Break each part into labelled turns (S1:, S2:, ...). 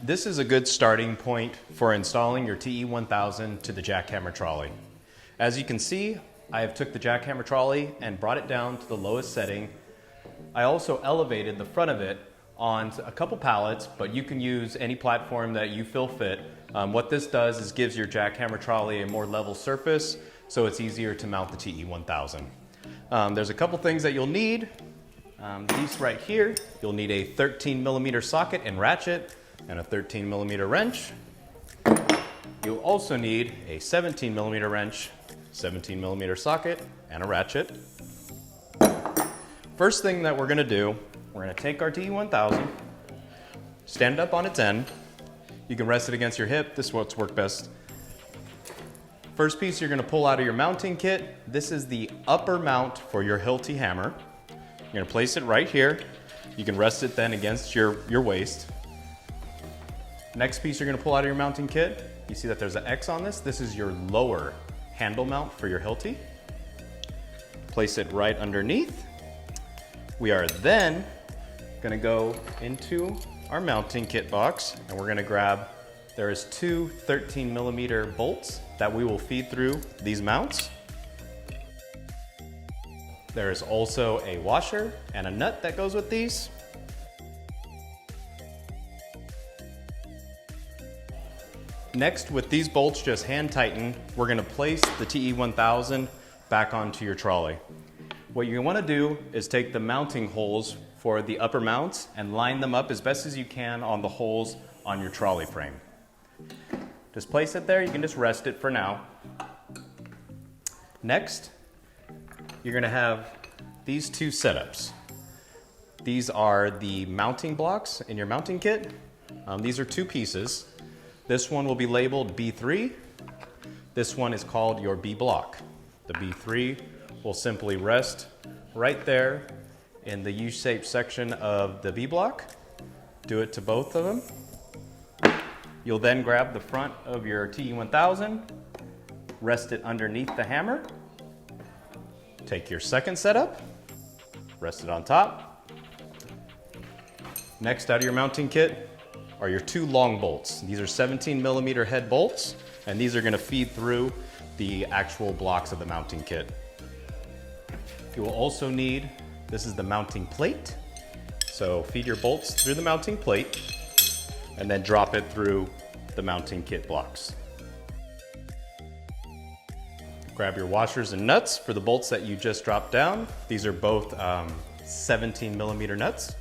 S1: This is a good starting point for installing your TE1000 to the jackhammer trolley. As you can see, I have took the jackhammer trolley and brought it down to the lowest setting. I also elevated the front of it on a couple pallets, but you can use any platform that you feel fit. What this does is gives your jackhammer trolley a more level surface, so it's easier to mount the TE1000. There's a couple things that you'll need. These right here, you'll need a 13mm socket and ratchet, and a 13mm wrench. You'll also need a 17mm wrench, 17mm socket, and a ratchet. First thing that we're going to do, we're going to take our TE1000, stand it up on its end. You can rest it against your hip. This is what's worked best. First piece you're going to pull out of your mounting kit. This is the upper mount for your Hilti hammer. You're going to place it right here. You can rest it then against your waist. Next piece you're going to pull out of your mounting kit. You see that there's an X on this. This is your lower handle mount for your Hilti. Place it right underneath. We are then going to go into our mounting kit box, and we're going to grab, there is two 13mm bolts that we will feed through these mounts. There is also a washer and a nut that goes with these. Next, with these bolts just hand tightened, we're going to place the TE1000 back onto your trolley. What you want to do is take the mounting holes for the upper mounts and line them up as best as you can on the holes on your trolley frame. Just place it there. You can just rest it for now. Next, you're going to have these two setups. These are the mounting blocks in your mounting kit. These are two pieces. This one will be labeled B3. This one is called your B block. The B3 will simply rest right there in the U-shaped section of the B block. Do it to both of them. You'll then grab the front of your TE1000, rest it underneath the hammer. Take your second setup, rest it on top. Next, out of your mounting kit are your two long bolts. These are 17mm head bolts, and these are going to feed through the actual blocks of the mounting kit. You will also need, this is the mounting plate. So feed your bolts through the mounting plate and then drop it through the mounting kit blocks. Grab your washers and nuts for the bolts that you just dropped down. These are both 17mm nuts.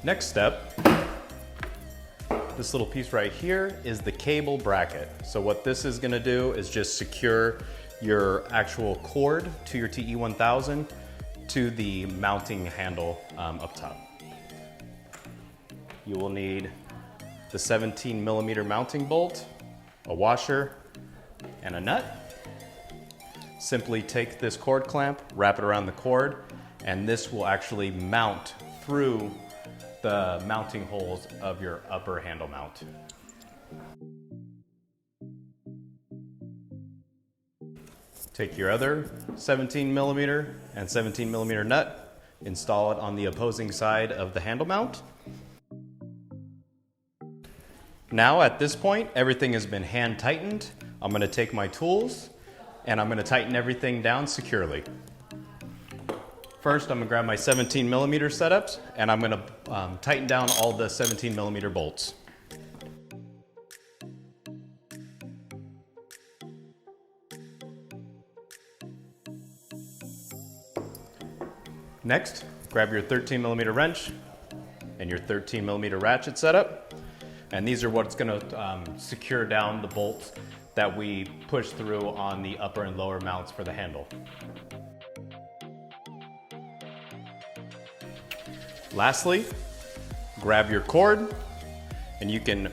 S1: Next step, this little piece right here is the cable bracket. So what this is going to do is just secure your actual cord to your TE1000 to the mounting handle up top. You will need the 17mm mounting bolt, a washer, and a nut. Simply take this cord clamp, wrap it around the cord, and this will actually mount through the mounting holes of your upper handle mount. Take your other 17mm and 17mm nut, install it on the opposing side of the handle mount. Now at this point, everything has been hand tightened. I'm going to take my tools and I'm going to tighten everything down securely. First, I'm going to grab my 17mm setups and I'm going to tighten down all the 17mm bolts. Next, grab your 13mm wrench and your 13mm ratchet setup. And these are what's going to secure down the bolts that we push through on the upper and lower mounts for the handle. Lastly, grab your cord and you can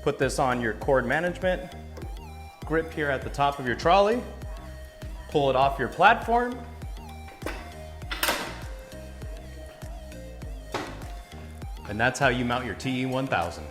S1: put this on your cord management, grip here at the top of your trolley, pull it off your platform, and that's how you mount your TE1000.